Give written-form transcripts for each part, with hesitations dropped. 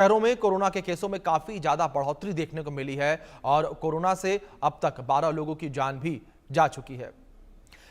शहरों में कोरोना के केसों में काफी ज्यादा बढ़ोतरी देखने को मिली है और कोरोना से अब तक 12 लोगों की जान भी जा चुकी है।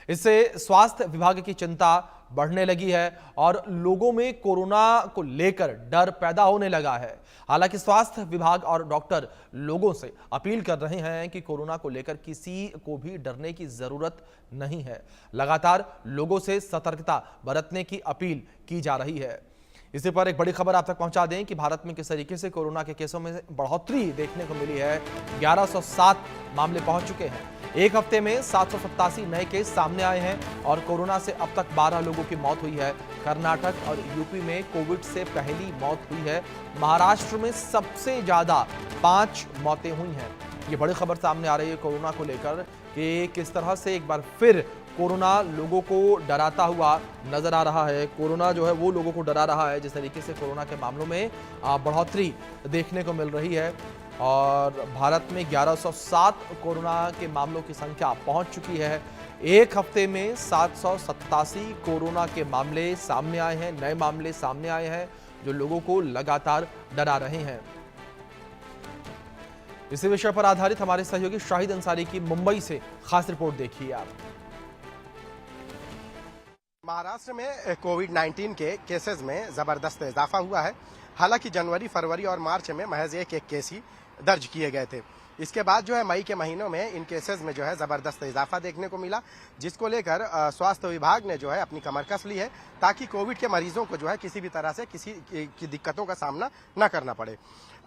इससे स्वास्थ्य विभाग की चिंता बढ़ने लगी है और लोगों में कोरोना को लेकर डर पैदा होने लगा है। हालांकि स्वास्थ्य विभाग और डॉक्टर लोगों से अपील कर रहे हैं कि कोरोना को लेकर किसी को भी डरने की जरूरत नहीं है। लगातार लोगों से सतर्कता बरतने की अपील की जा रही है। इसी पर एक बड़ी खबर आप तक पहुंचा दें कि भारत में किस तरीके से कोरोना के केसों में बढ़ोतरी देखने को मिली है। 1107 मामले पहुंच चुके हैं। एक हफ्ते में 787 नए केस सामने आए हैं और कोरोना से अब तक 12 लोगों की मौत हुई है। कर्नाटक और यूपी में कोविड से पहली मौत हुई है। महाराष्ट्र में सबसे ज्यादा 5 मौतें हुई हैं। ये बड़ी खबर सामने आ रही है कोरोना को लेकर कि किस तरह से एक बार फिर कोरोना लोगों को डराता हुआ नजर आ रहा है। कोरोना जो है वो लोगों को डरा रहा है। जिस तरीके से कोरोना के मामलों में बढ़ोतरी देखने को मिल रही है और भारत में 1107 कोरोना के मामलों की संख्या पहुंच चुकी है। एक हफ्ते में 787 कोरोना के मामले सामने आए हैं, नए मामले सामने आए हैं जो लोगों को लगातार डरा रहे हैं। इसी विषय पर आधारित हमारे सहयोगी शाहिद अंसारी की मुंबई से खास रिपोर्ट देखिए आप। महाराष्ट्र में कोविड-19 के केसेस में जबरदस्त इजाफा हुआ है। हालांकि जनवरी, फरवरी और मार्च में महज एक केस ही दर्ज किए गए थे। इसके बाद जो है मई के महीनों में इन केसेस में जो है जबरदस्त इजाफा देखने को मिला, जिसको लेकर स्वास्थ्य विभाग ने जो है अपनी कमर कस ली है ताकि कोविड के मरीजों को जो है किसी भी तरह से किसी की दिक्कतों का सामना न करना पड़े।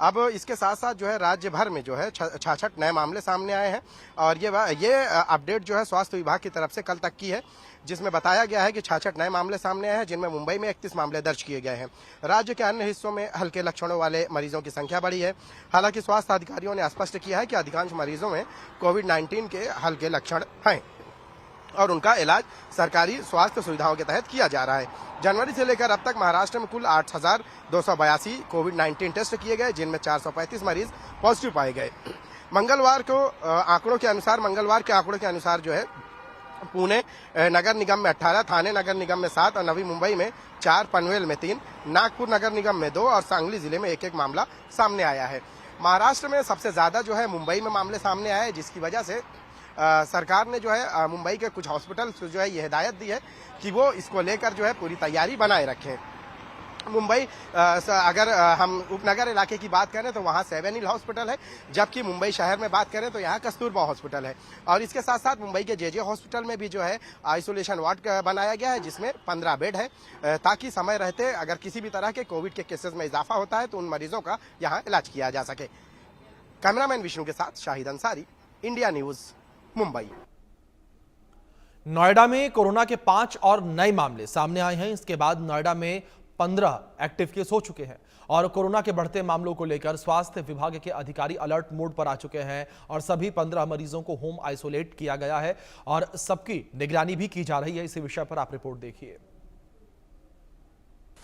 अब इसके साथ साथ जो है राज्य भर में जो है 66 नए मामले सामने आए हैं और ये अपडेट जो है स्वास्थ्य विभाग की तरफ से कल तक की है, जिसमें बताया गया है कि 66 नए मामले सामने आए हैं, जिनमें मुंबई में 31 मामले दर्ज किए गए हैं। राज्य के अन्य हिस्सों में हल्के लक्षणों वाले मरीजों की संख्या बढ़ी है। हालांकि स्वास्थ्य अधिकारियों ने स्पष्ट किया है कि अधिकांश मरीजों में कोविड-19 के हल्के लक्षण हैं और उनका इलाज सरकारी स्वास्थ्य सुविधाओं के तहत किया जा रहा है। जनवरी से लेकर अब तक महाराष्ट्र में कुल 8,282 कोविड-19 टेस्ट किए गए, जिनमें 435 मरीज पॉजिटिव पाए गए। मंगलवार के आंकड़ों के अनुसार जो है पुणे नगर निगम में 18, थाने नगर निगम में 7 और नवी मुंबई में 4, पनवेल में 3, नागपुर नगर निगम में 2 और सांगली जिले में एक मामला सामने आया है। महाराष्ट्र में सबसे ज्यादा जो है मुंबई में मामले सामने आए, जिसकी वजह से सरकार ने जो है मुंबई के कुछ हॉस्पिटल को जो है ये हिदायत दी है कि वो इसको लेकर जो है पूरी तैयारी बनाए रखें। मुंबई अगर हम उपनगर इलाके की बात करें तो वहाँ 7 हिल हॉस्पिटल है, जबकि मुंबई शहर में बात करें तो यहाँ कस्तूरबा हॉस्पिटल है। और इसके साथ साथ मुंबई के जेजे हॉस्पिटल में भी जो है आइसोलेशन वार्ड बनाया गया है, जिसमें 15 बेड है, ताकि समय रहते अगर किसी भी तरह के कोविड के केसेस में इजाफा होता है तो उन मरीजों का यहाँ इलाज किया जा सके। कैमरामैन विष्णु के साथ शाहिद अंसारी, इंडिया न्यूज, मुंबई। नोएडा में कोरोना के 5 और नए मामले सामने आए हैं। इसके बाद नोएडा में 15 एक्टिव केस हो चुके हैं और कोरोना के बढ़ते मामलों को लेकर स्वास्थ्य विभाग के अधिकारी अलर्ट मोड पर आ चुके हैं और सभी 15 मरीजों को होम आइसोलेट किया गया है और सबकी निगरानी भी की जा रही है। इसी विषय पर आप रिपोर्ट देखिए।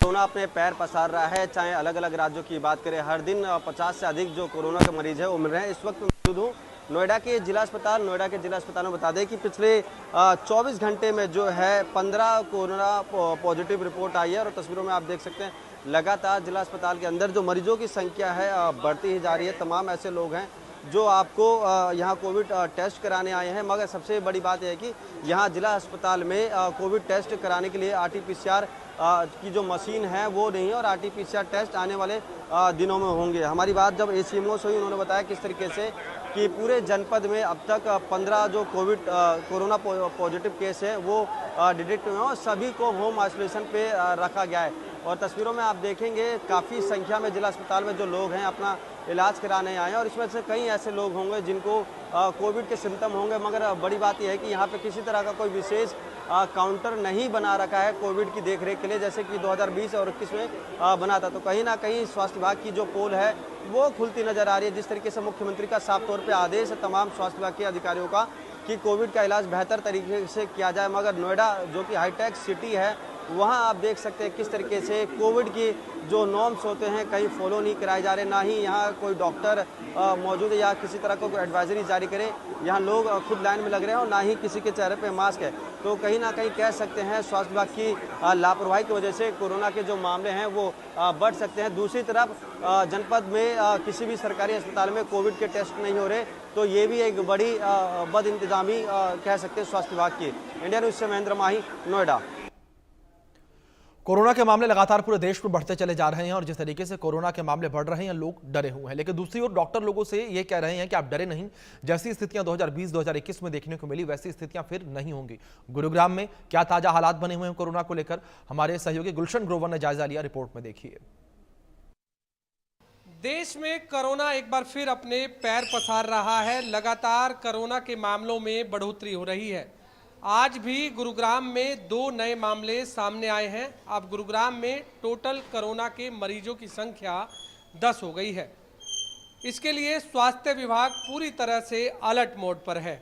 कोरोना अपने पैर पसार रहा है, चाहे अलग अलग राज्यों की बात करें। हर दिन 50 से अधिक जो कोरोना के मरीज है वो मिल रहे हैं। इस वक्त मौजूद हूँ नोएडा के जिला अस्पताल में बता दें कि पिछले 24 घंटे में जो है 15 कोरोना पॉजिटिव रिपोर्ट आई है और तस्वीरों में आप देख सकते हैं लगातार जिला अस्पताल के अंदर जो मरीजों की संख्या है बढ़ती ही जा रही है। तमाम ऐसे लोग हैं जो आपको यहाँ कोविड टेस्ट कराने आए हैं, मगर सबसे बड़ी बात यह है कि यहाँ जिला अस्पताल में कोविड टेस्ट कराने के लिए RT-PCR की जो मशीन है वो नहीं है और RT-PCR टेस्ट आने वाले दिनों में होंगे। हमारी बात जब ACMO से हुई, उन्होंने बताया किस तरीके से कि पूरे जनपद में अब तक 15 जो कोरोना पॉजिटिव केस है वो डिटेक्ट हुए हैं और सभी को होम आइसोलेशन पे रखा गया है। और तस्वीरों में आप देखेंगे काफ़ी संख्या में जिला अस्पताल में जो लोग हैं अपना इलाज कराने आए हैं और इसमें से कई ऐसे लोग होंगे जिनको कोविड के सिम्टम होंगे, मगर बड़ी बात यह है कि यहाँ पे किसी तरह का कोई विशेष काउंटर नहीं बना रखा है कोविड की देखरेख के लिए, जैसे कि 2020 और 21 में बना था। तो कहीं ना कहीं स्वास्थ्य विभाग की जो पोल है वो खुलती नजर आ रही है। जिस तरीके से मुख्यमंत्री का साफ तौर पर आदेश है तमाम स्वास्थ्य विभाग के अधिकारियों का कि कोविड का इलाज बेहतर तरीके से किया जाए, मगर नोएडा जो कि हाईटेक सिटी है वहाँ आप देख सकते हैं किस तरीके से कोविड की जो नॉर्म्स होते हैं कहीं फॉलो नहीं कराए जा रहे, ना ही यहाँ कोई डॉक्टर मौजूद है या किसी तरह को कोई एडवाइजरी जारी करे। यहाँ लोग खुद लाइन में लग रहे हैं और ना ही किसी के चेहरे पे मास्क है। तो कहीं ना कहीं कह सकते हैं स्वास्थ्य विभाग की लापरवाही की वजह से कोरोना के जो मामले हैं वो बढ़ सकते हैं। दूसरी तरफ जनपद में किसी भी सरकारी अस्पताल में कोविड के टेस्ट नहीं हो रहे, तो ये भी एक बड़ी बद इंतजामी कह सकते हैं स्वास्थ्य विभाग की। इंडिया न्यूज़ से महेंद्र माही, नोएडा। कोरोना के मामले लगातार पूरे देश में बढ़ते चले जा रहे हैं और जिस तरीके से कोरोना के मामले बढ़ रहे हैं लोग डरे हुए हैं, लेकिन दूसरी ओर डॉक्टर लोगों से ये कह रहे हैं कि आप डरे नहीं। जैसी स्थितियां 2020-2021 में देखने को मिली वैसी स्थितियां फिर नहीं होंगी। गुरुग्राम में क्या ताजा हालात बने हुए हैं कोरोना को लेकर, हमारे सहयोगी गुलशन ग्रोवर ने जायजा लिया। रिपोर्ट में देखिए। देश में कोरोना एक बार फिर अपने पैर पसार रहा है। लगातार कोरोना के मामलों में बढ़ोतरी हो रही है। आज भी गुरुग्राम में 2 नए मामले सामने आए हैं। अब गुरुग्राम में टोटल कोरोना के मरीजों की संख्या 10 हो गई है। इसके लिए स्वास्थ्य विभाग पूरी तरह से अलर्ट मोड पर है।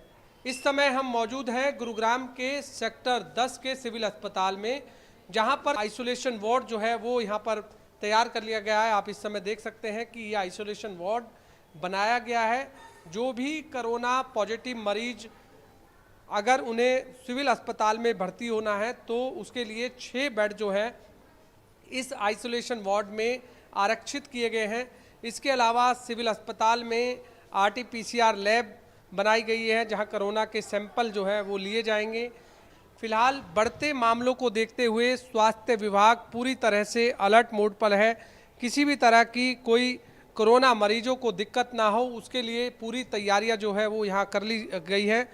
इस समय हम मौजूद हैं गुरुग्राम के सेक्टर 10 के सिविल अस्पताल में, जहां पर आइसोलेशन वार्ड जो है वो यहां पर तैयार कर लिया गया है। आप इस समय देख सकते हैं कि यह आइसोलेशन वार्ड बनाया गया है। जो भी कोरोना पॉजिटिव मरीज अगर उन्हें सिविल अस्पताल में भर्ती होना है तो उसके लिए 6 बेड जो है इस आइसोलेशन वार्ड में आरक्षित किए गए हैं। इसके अलावा सिविल अस्पताल में RT-PCR लैब बनाई गई है जहां कोरोना के सैंपल जो है वो लिए जाएंगे। फिलहाल बढ़ते मामलों को देखते हुए स्वास्थ्य विभाग पूरी तरह से अलर्ट मोड पर है। किसी भी तरह की कोई कोरोना मरीजों को दिक्कत ना हो उसके लिए पूरी तैयारियां जो है वो यहाँ कर ली गई है।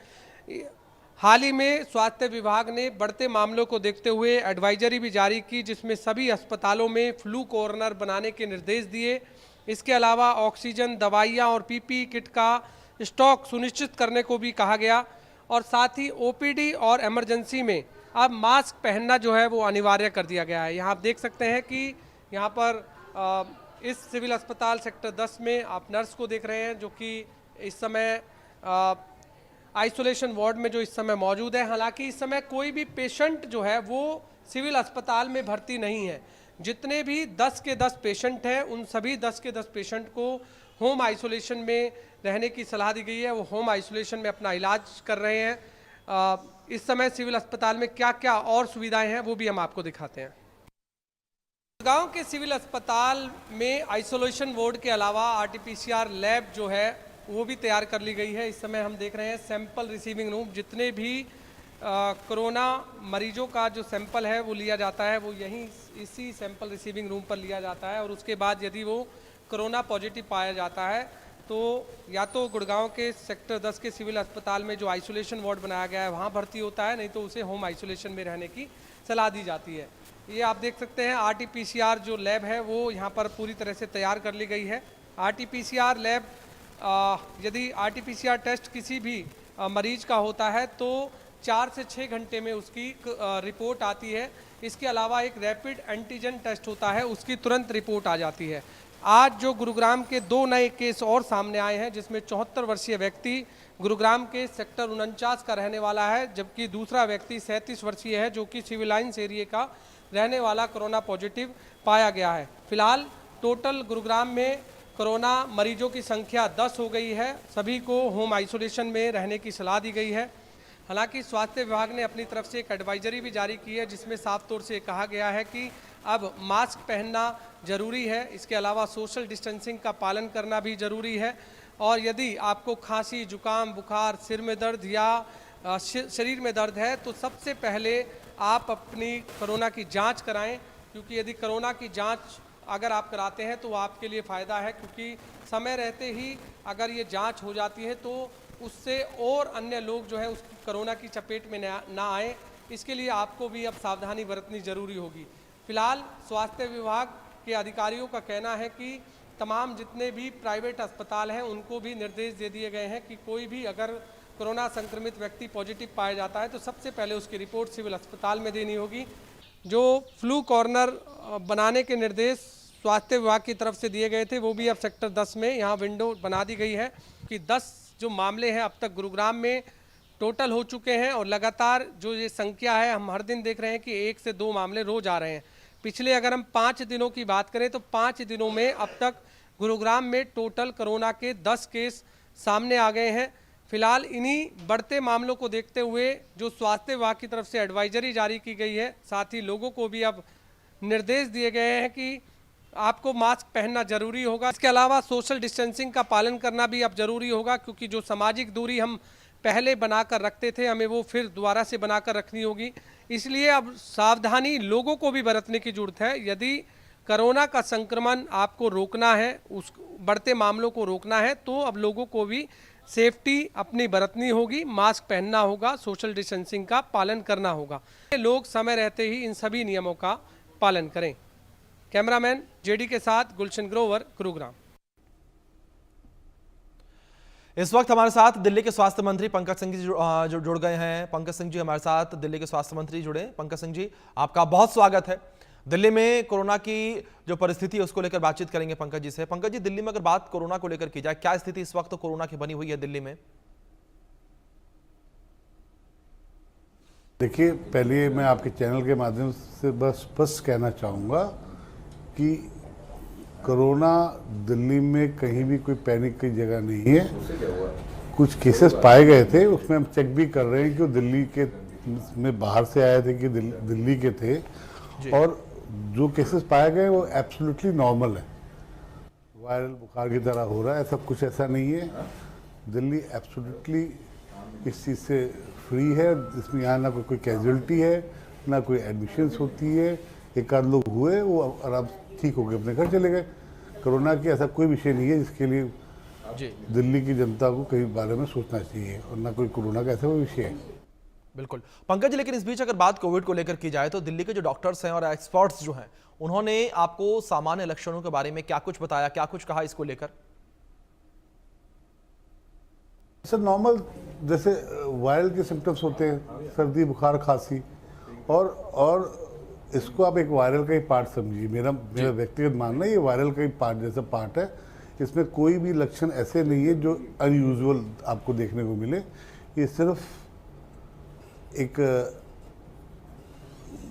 हाल ही में स्वास्थ्य विभाग ने बढ़ते मामलों को देखते हुए एडवाइजरी भी जारी की, जिसमें सभी अस्पतालों में फ्लू कॉर्नर बनाने के निर्देश दिए। इसके अलावा ऑक्सीजन, दवाइयाँ और PPE किट का स्टॉक सुनिश्चित करने को भी कहा गया और साथ ही OPD और इमरजेंसी में अब मास्क पहनना जो है वो अनिवार्य कर दिया गया है। यहाँ आप देख सकते हैं कि यहाँ पर इस सिविल अस्पताल सेक्टर 10 में आप नर्स को देख रहे हैं जो कि इस समय आइसोलेशन वार्ड में जो इस समय मौजूद है। हालांकि इस समय कोई भी पेशेंट जो है वो सिविल अस्पताल में भर्ती नहीं है। जितने भी 10 के 10 पेशेंट हैं उन सभी 10 के 10 पेशेंट को होम आइसोलेशन में रहने की सलाह दी गई है। वो होम आइसोलेशन में अपना इलाज कर रहे हैं। इस समय सिविल अस्पताल में क्या क्या और सुविधाएं हैं वो भी हम आपको दिखाते हैं। गांव के सिविल अस्पताल में आइसोलेशन वार्ड के अलावा RT-PCR लैब जो है वो भी तैयार कर ली गई है। इस समय हम देख रहे हैं सैंपल रिसीविंग रूम। जितने भी कोरोना मरीजों का जो सैंपल है वो लिया जाता है वो यहीं इसी सैंपल रिसीविंग रूम पर लिया जाता है और उसके बाद यदि वो कोरोना पॉजिटिव पाया जाता है तो या तो गुड़गांव के सेक्टर 10 के सिविल अस्पताल में जो आइसोलेशन वार्ड बनाया गया है वहाँ भर्ती होता है, नहीं तो उसे होम आइसोलेशन में रहने की सलाह दी जाती है। ये आप देख सकते हैं RT-PCR जो लैब है वो यहाँ पर पूरी तरह से तैयार कर ली गई है। RT-PCR लैब यदि RT-PCR टेस्ट किसी भी मरीज का होता है तो 4 से 6 घंटे में उसकी रिपोर्ट आती है। इसके अलावा एक रैपिड एंटीजन टेस्ट होता है, उसकी तुरंत रिपोर्ट आ जाती है। आज जो गुरुग्राम के 2 नए केस और सामने आए हैं जिसमें 74 वर्षीय व्यक्ति गुरुग्राम के सेक्टर 49 का रहने वाला है, जबकि दूसरा व्यक्ति 37 वर्षीय है जो कि सिविल लाइन्स एरिया का रहने वाला कोरोना पॉजिटिव पाया गया है। फिलहाल टोटल गुरुग्राम में कोरोना मरीजों की संख्या 10 हो गई है। सभी को होम आइसोलेशन में रहने की सलाह दी गई है। हालांकि स्वास्थ्य विभाग ने अपनी तरफ से एक एडवाइजरी भी जारी की है जिसमें साफ तौर से कहा गया है कि अब मास्क पहनना जरूरी है। इसके अलावा सोशल डिस्टेंसिंग का पालन करना भी जरूरी है और यदि आपको खांसी, जुकाम, बुखार, सिर में दर्द या शरीर में दर्द है तो सबसे पहले आप अपनी कोरोना की जांच कराएं, क्योंकि यदि कोरोना की जांच अगर आप कराते हैं तो आपके लिए फ़ायदा है, क्योंकि समय रहते ही अगर ये जांच हो जाती है तो उससे और अन्य लोग जो है उस कोरोना की चपेट में ना आए। इसके लिए आपको भी अब सावधानी बरतनी ज़रूरी होगी। फिलहाल स्वास्थ्य विभाग के अधिकारियों का कहना है कि तमाम जितने भी प्राइवेट अस्पताल हैं उनको भी निर्देश दे दिए गए हैं कि कोई भी अगर कोरोना संक्रमित व्यक्ति पॉजिटिव पाया जाता है तो सबसे पहले उसकी रिपोर्ट सिविल अस्पताल में देनी होगी। जो फ्लू कॉर्नर बनाने के निर्देश स्वास्थ्य विभाग की तरफ से दिए गए थे वो भी अब सेक्टर 10 में यहाँ विंडो बना दी गई है कि 10 जो मामले हैं अब तक गुरुग्राम में टोटल हो चुके हैं और लगातार जो ये संख्या है हम हर दिन देख रहे हैं कि 1 से 2 मामले रोज आ रहे हैं। पिछले अगर हम 5 दिनों की बात करें तो 5 दिनों में अब तक गुरुग्राम में टोटल कोरोना के 10 केस सामने आ गए हैं। फिलहाल इन्हीं बढ़ते मामलों को देखते हुए जो स्वास्थ्य विभाग की तरफ से एडवाइजरी जारी की गई है, साथ ही लोगों को भी अब निर्देश दिए गए हैं कि आपको मास्क पहनना जरूरी होगा। इसके अलावा सोशल डिस्टेंसिंग का पालन करना भी अब जरूरी होगा, क्योंकि जो सामाजिक दूरी हम पहले बनाकर रखते थे हमें वो फिर दोबारा से बनाकर रखनी होगी। इसलिए अब सावधानी लोगों को भी बरतने की जरूरत है। यदि कोरोना का संक्रमण आपको रोकना है, उस बढ़ते मामलों को रोकना है, तो अब लोगों को भी सेफ्टी अपनी बरतनी होगी, मास्क पहनना होगा, सोशल डिस्टेंसिंग का पालन करना होगा। लोग समय रहते ही इन सभी नियमों का पालन करें। कैमरामैन जेडी के साथ गुलशन ग्रोवर, गुरुग्राम। इस वक्त हमारे साथ दिल्ली के स्वास्थ्य मंत्री पंकज सिंह जी जुड़ गए हैं। पंकज सिंह जी हमारे साथ दिल्ली के स्वास्थ्य मंत्री जुड़े। पंकज सिंह जी, आपका बहुत स्वागत है। दिल्ली में कोरोना की जो परिस्थिति है उसको लेकर बातचीत करेंगे पंकज जी से। पंकज जी, दिल्ली में अगर बात कोरोना को लेकर की जाए, क्या स्थिति इस वक्त कोरोना की बनी हुई है दिल्ली में? देखिए, पहले मैं आपके चैनल के माध्यम से बस स्पष्ट कहना चाहूँगा कि कोरोना दिल्ली में कहीं भी कोई पैनिक की जगह नहीं है। कुछ केसेस पाए गए थे, उसमें हम चेक भी कर रहे हैं कि वो दिल्ली के में बाहर से आए थे कि दिल्ली के थे, और जो केसेस पाए गए वो एब्सोल्युटली नॉर्मल है, वायरल बुखार की तरह हो रहा है, ऐसा कुछ ऐसा नहीं है। दिल्ली एब्सोल्युटली इस चीज़ से फ्री है। इसमें यहाँ ना कोई कैजुअलिटी है, ना कोई एडमिशन्स होती है। एक आध लोग हुए, वो आराम ठीक हो गए, अपने घर चले गए। कोरोना की ऐसा कोई विषय नहीं है जिसके लिए दिल्ली की जनता को कहीं बारे में सोचना चाहिए, और ना कोई कोरोना का ऐसा कोई विषय है। बिल्कुल पंकज जी, लेकिन इस बीच अगर बात कोविड को लेकर की जाए तो दिल्ली के जो डॉक्टर्स हैं और एक्सपर्ट्स जो हैं, उन्होंने आपको सामान्य लक्षणों के बारे में क्या कुछ बताया, क्या कुछ कहा इसको लेकर? सर, नॉर्मल जैसे वायरल के सिम्टम्स होते हैं, सर्दी, बुखार, खांसी, और इसको आप एक वायरल का ही पार्ट समझिए। मेरा व्यक्तिगत मानना है ये वायरल का ही पार्ट जैसा पार्ट है। इसमें कोई भी लक्षण ऐसे नहीं है जो अनयूजुअल आपको देखने को मिले। ये सिर्फ एक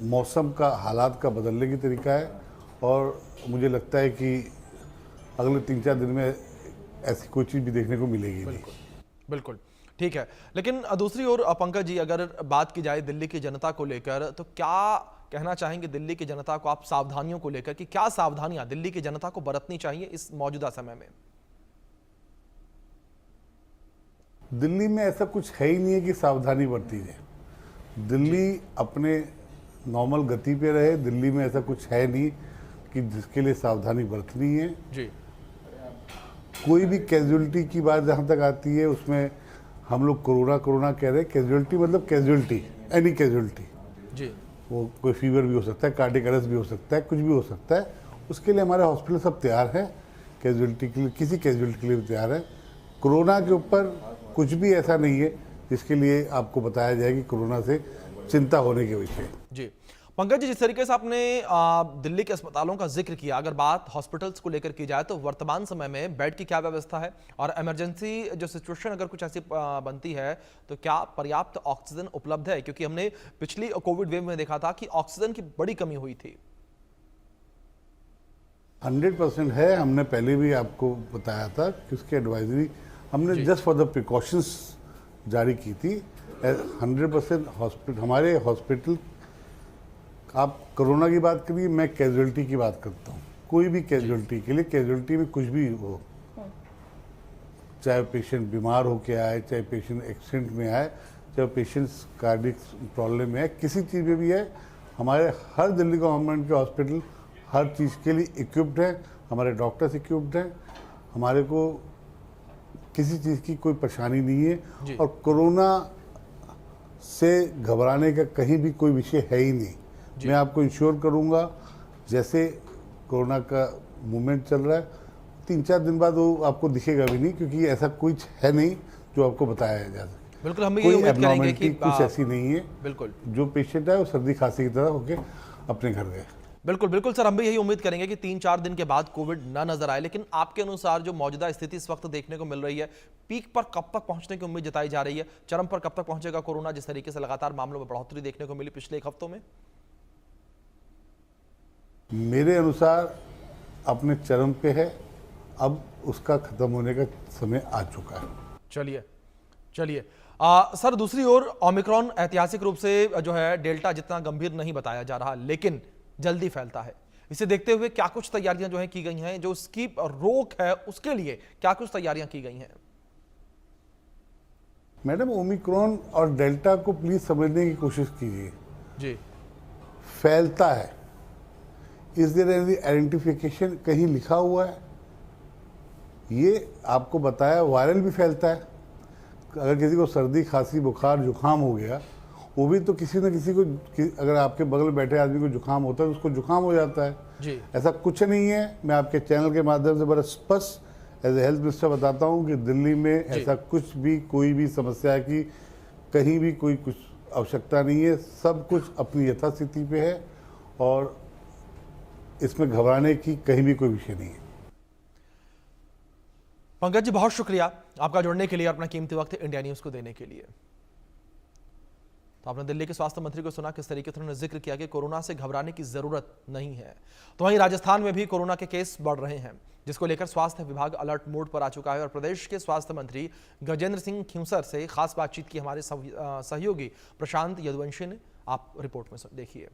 मौसम का, हालात का बदलने की तरीका है, और मुझे लगता है कि अगले 3-4 दिन में ऐसी कोई चीज़ भी देखने को मिलेगी नहीं। बिल्कुल ठीक है। लेकिन दूसरी ओर पंकज जी, अगर बात की जाए दिल्ली की जनता को लेकर, तो क्या कहना चाहेंगे दिल्ली की जनता को आप सावधानियों को लेकर, कि क्या सावधानियां दिल्ली की जनता को बरतनी चाहिए इस मौजूदा समय में? दिल्ली में ऐसा कुछ है ही नहीं है कि सावधानी बरती जाए। दिल्ली अपने नॉर्मल गति पे रहे। दिल्ली में ऐसा कुछ है नहीं कि जिसके लिए सावधानी बरतनी है जी। कोई भी कैजुअलिटी की बात जहाँ तक आती है, उसमें हम लोग कोरोना कह रहे हैं। कैजुअलिटी मतलब कैजुअलिटी, एनी कैजुअलिटी जी। वो कोई फीवर भी हो सकता है, कार्डियक अरेस्ट भी हो सकता है, कुछ भी हो सकता है। उसके लिए हमारे हॉस्पिटल सब तैयार है। कैजुअलिटी के लिए, किसी कैजुअलिटी के लिए भी तैयार है। कोरोना के ऊपर कुछ भी ऐसा नहीं है जिसके लिए आपको बताया जाए कि कोरोना से चिंता होने के विषय। जी पंकज जी, जिस तरीके से आपने दिल्ली के अस्पतालों का जिक्र किया, अगर बात हॉस्पिटल्स को लेकर की जाए तो वर्तमान समय में बेड की क्या व्यवस्था है, और इमरजेंसी जो सिचुएशन अगर कुछ ऐसी बनती है तो क्या पर्याप्त ऑक्सीजन उपलब्ध है? क्योंकि हमने पिछली कोविड वेव में देखा था कि ऑक्सीजन की बड़ी कमी हुई थी। 100% है। हमने पहले भी आपको बताया था कि उसकी एडवाइजरी हमने जस्ट फॉर द प्रिकॉशंस जारी की थी। 100% हॉस्पिटल, हमारे हॉस्पिटल, आप कोरोना की बात करिए, मैं कैजुअलिटी की बात करता हूँ। कोई भी कैजुअलिटी के लिए, कैजुअलिटी में कुछ भी हो, चाहे पेशेंट बीमार होके आए, चाहे पेशेंट एक्सीडेंट में आए, चाहे पेशेंट कार्डियक प्रॉब्लम में आए, किसी चीज़ में भी है, हमारे हर दिल्ली गवर्नमेंट के हॉस्पिटल हर चीज़ के लिए इक्विप्ड है। हमारे डॉक्टर्स इक्विप्ड हैं। हमारे को किसी चीज़ की कोई परेशानी नहीं है, और कोरोना से घबराने का कहीं भी कोई विषय है ही नहीं। मैं आपको इंश्योर करूंगा, जैसे कोरोना का मूवमेंट चल रहा है, 3-4 दिन बाद वो आपको दिखेगा भी नहीं, क्योंकि ऐसा कुछ है नहीं जो आपको बताया जा सके। बिल्कुल, हम कोई एबनॉर्मलिटी कुछ ऐसी नहीं है। बिल्कुल, जो पेशेंट है वो सर्दी खांसी की तरह होके अपने घर गए। बिल्कुल बिल्कुल सर, हम भी यही उम्मीद करेंगे कि 3-4 दिन के बाद कोविड ना नजर आए। लेकिन आपके अनुसार जो मौजूदा स्थिति इस वक्त देखने को मिल रही है, पीक पर कब तक पहुंचने की उम्मीद जताई जा रही है? चरम पर कब तक पहुंचेगा कोरोना, जिस तरीके से लगातार मामलों में बढ़ोतरी देखने को मिली पिछले 1 हफ्तों में? मेरे अनुसार अपने चरम पे है, अब उसका खत्म होने का समय आ चुका है। चलिए चलिए सर, दूसरी ओर ओमिक्रॉन ऐतिहासिक रूप से जो है डेल्टा जितना गंभीर नहीं बताया जा रहा, लेकिन जल्दी फैलता है। इसे देखते हुए क्या कुछ तैयारियां जो है की गई हैं, जो उसकी रोक है उसके लिए क्या कुछ तैयारियां की गई हैं? मैडम, ओमिक्रॉन और डेल्टा को प्लीज समझने की कोशिश कीजिए। जी, फैलता है, इज देयर एनी आइडेंटिफिकेशन? कहीं लिखा हुआ है? ये आपको बताया वायरल भी फैलता है। अगर किसी को सर्दी खांसी बुखार जुकाम हो गया, वो भी तो किसी न किसी को अगर आपके बगल में बैठे आदमी को जुकाम होता है तो उसको जुकाम हो जाता है। जी, ऐसा कुछ नहीं है। मैं आपके चैनल के माध्यम से बड़ा स्पष्ट एज ए हेल्थ मिनिस्टर बताता हूँ कि दिल्ली में ऐसा कुछ भी कोई भी समस्या की कहीं भी कोई कुछ आवश्यकता नहीं है। सब कुछ अपनी यथास्थिति पे है और इसमें घबराने की कहीं भी कोई विषय नहीं है। पंकज जी, बहुत शुक्रिया आपका जुड़ने के लिए और अपना कीमती वक्त इंडिया न्यूज को देने के लिए। तो आपने दिल्ली के स्वास्थ्य मंत्री को सुना, किस तरीके से उन्होंने जिक्र किया कि कोरोना से घबराने की जरूरत नहीं है। तो वहीं राजस्थान में भी कोरोना के केस बढ़ रहे हैं, जिसको लेकर स्वास्थ्य विभाग अलर्ट मोड पर आ चुका है और प्रदेश के स्वास्थ्य मंत्री गजेंद्र सिंह खींवसर से खास बातचीत की हमारे सहयोगी प्रशांत यदुवंशी ने। आप रिपोर्ट में देखिए।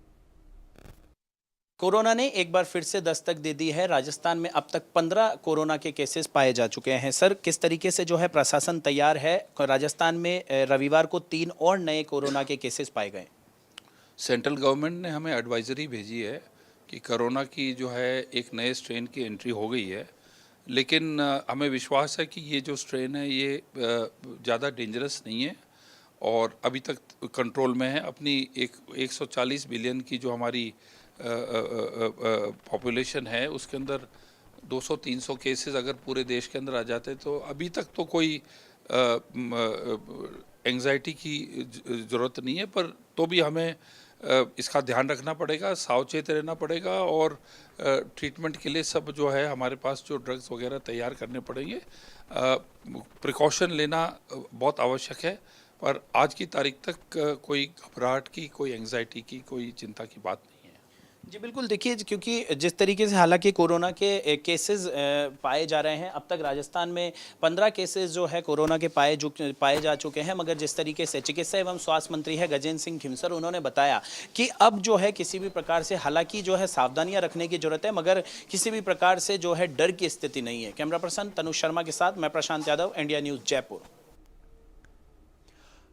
कोरोना ने एक बार फिर से दस्तक दे दी है। राजस्थान में अब तक 15 कोरोना के केसेस पाए जा चुके हैं। सर, किस तरीके से जो है प्रशासन तैयार है? राजस्थान में रविवार को 3 और नए कोरोना के केसेस पाए गए। सेंट्रल गवर्नमेंट ने हमें एडवाइजरी भेजी है कि कोरोना की जो है एक नए स्ट्रेन की एंट्री हो गई है, लेकिन हमें विश्वास है कि ये जो स्ट्रेन है ये ज़्यादा डेंजरस नहीं है और अभी तक कंट्रोल में है। अपनी 140 बिलियन की जो हमारी पॉपुलेशन है उसके अंदर 200-300 केसेस अगर पूरे देश के अंदर आ जाते तो अभी तक तो कोई एंग्जाइटी की ज़रूरत नहीं है, पर तो भी हमें इसका ध्यान रखना पड़ेगा, सावचेत रहना पड़ेगा और ट्रीटमेंट के लिए सब जो है हमारे पास जो ड्रग्स वगैरह तैयार करने पड़ेंगे। प्रिकॉशन लेना बहुत आवश्यक है, पर आज की तारीख तक कोई घबराहट की, कोई एंग्जाइटी की, कोई चिंता की बात नहीं है। जी बिल्कुल, देखिए क्योंकि जिस तरीके से हालांकि कोरोना के केसेस पाए जा रहे हैं, अब तक राजस्थान में 15 केसेस जो है कोरोना के पाए जा चुके हैं, मगर जिस तरीके से चिकित्सा एवं स्वास्थ्य मंत्री है गजेंद्र सिंह खींवसर, उन्होंने बताया कि अब जो है किसी भी प्रकार से हालांकि जो है सावधानियां रखने की जरूरत है, मगर किसी भी प्रकार से जो है डर की स्थिति नहीं है। कैमरा पर्सन तनुष शर्मा के साथ मैं प्रशांत यादव, इंडिया न्यूज जयपुर।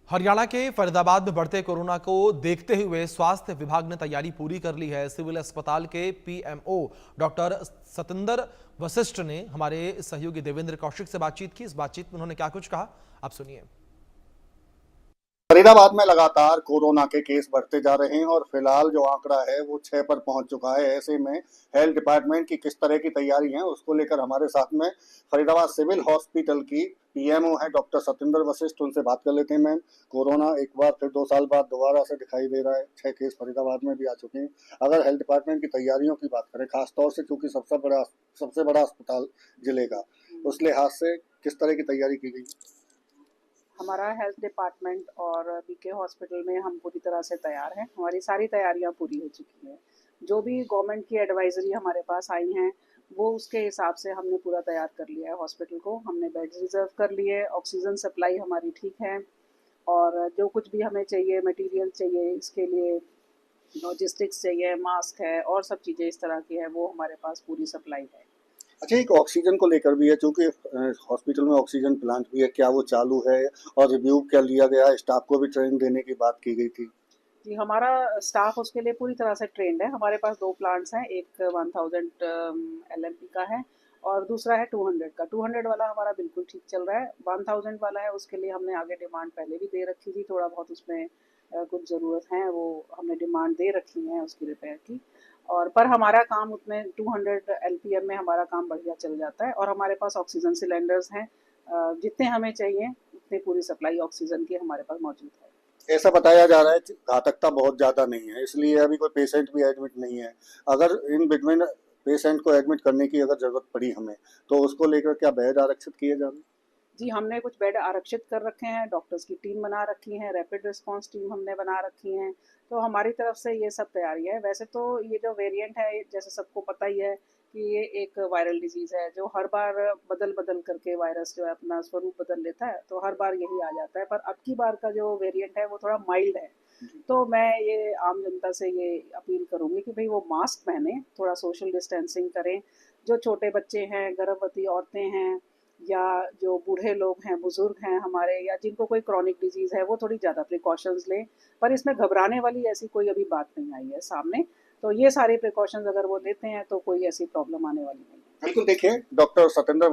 हरियाणा के फरीदाबाद में बढ़ते कोरोना को देखते हुए स्वास्थ्य विभाग ने तैयारी पूरी कर ली है। सिविल अस्पताल के पीएमओ डॉक्टर सतिंदर वशिष्ठ ने हमारे सहयोगी देवेंद्र कौशिक से बातचीत की। इस बातचीत में उन्होंने क्या कुछ कहा, आप सुनिए। फरीदाबाद में लगातार कोरोना के केस बढ़ते जा रहे हैं और फिलहाल जो आंकड़ा है वो 6 पर पहुंच चुका है। ऐसे में हेल्थ डिपार्टमेंट की किस तरह की तैयारी है उसको लेकर हमारे साथ में फरीदाबाद सिविल हॉस्पिटल की पीएमओ है डॉक्टर सतिंदर वशिष्ठ, उनसे बात कर लेते हैं। मैम, कोरोना एक बार फिर 2 साल बाद दोबारा से दिखाई दे रहा है, 6 केस फरीदाबाद में भी आ चुके हैं। अगर हेल्थ डिपार्टमेंट की तैयारियों की बात करें, खासतौर से क्योंकि सबसे बड़ा अस्पताल जिले का, उस लिहाज से किस तरह की तैयारी की गई? हमारा हेल्थ डिपार्टमेंट और बीके हॉस्पिटल में हम पूरी तरह से तैयार हैं। हमारी सारी तैयारियां पूरी हो चुकी हैं। जो भी गवर्नमेंट की एडवाइजरी हमारे पास आई हैं वो उसके हिसाब से हमने पूरा तैयार कर लिया है। हॉस्पिटल को हमने बेड्स रिजर्व कर लिए, ऑक्सीजन सप्लाई हमारी ठीक है और जो कुछ भी हमें चाहिए, मटेरियल चाहिए, इसके लिए लॉजिस्टिक्स चाहिए, मास्क है और सब चीज़ें इस तरह की है, वो हमारे पास पूरी सप्लाई है। अच्छा, एक ऑक्सीजन को लेकर भी है, क्योंकि हॉस्पिटल में ऑक्सीजन प्लांट भी है, क्या वो चालू है और रिव्यू क्या लिया गया? स्टाफ को भी ट्रेनिंग देने की बात की गई थी। जी, हमारा स्टाफ उसके लिए पूरी तरह से ट्रेंड है। हमारे पास 2 प्लांट्स हैं, एक 1000 LMP का है और दूसरा है 200 का। 200 वाला हमारा बिल्कुल ठीक चल रहा है। 1000 वाला है, उसके लिए हमने आगे डिमांड पहले भी दे रखी थी, थोड़ा बहुत उसमें कुछ ज़रूरत है, वो हमने डिमांड दे रखी है उसकी रिपेयर की। और पर हमारा काम उतने 200 LPM में हमारा काम बढ़िया चल जाता है और हमारे पास ऑक्सीजन सिलेंडर्स हैं, जितने हमें चाहिए उतनी पूरी सप्लाई ऑक्सीजन की हमारे पास मौजूद है। ऐसा बताया जा रहा है कि घातकता बहुत ज्यादा नहीं है, इसलिए अभी कोई पेशेंट भी एडमिट नहीं है। अगर इन बिटवीन पेशेंट को एडमिट करने की अगर जरूरत पड़ी हमें, तो उसको लेकर क्या बेड आरक्षित किए जा रहे हैं? जी, हमने कुछ बेड आरक्षित कर रखे हैं, डॉक्टर्स की टीम बना रखी है, रैपिड रिस्पांस टीम हमने बना रखी है, तो हमारी तरफ से ये सब तैयारी है। वैसे तो ये जो वेरिएंट है, जैसे सबको पता ही है कि ये एक वायरल डिजीज़ है, जो हर बार बदल-बदल करके वायरस जो है अपना स्वरूप बदल लेता है, तो हर बार यही आ जाता है। पर अब की बार का जो वेरिएंट है, वो थोड़ा माइल्ड है। तो मैं ये आम जनता से ये अपील करूँगी कि भई वो मास्क पहनें, थोड़ा सोशल डिस्टेंसिंग करें। जो छोटे बच्चे हैं, गर्भवती औरतें हैं या जो बूढ़े लोग हैं, बुज़ुर्ग हैं हमारे, या जिनको कोई क्रॉनिक डिज़ीज़ है, वो थोड़ी ज़्यादा प्रिकॉशंस लें। पर इसमें घबराने वाली ऐसी कोई अभी बात नहीं आई है सामने। तो ये सारे प्रिकॉशंस अगर वो लेते हैं तो कोई ऐसी प्रॉब्लम आने वाली नहीं है। बिल्कुल, देखिए डॉक्टर सतेंद्र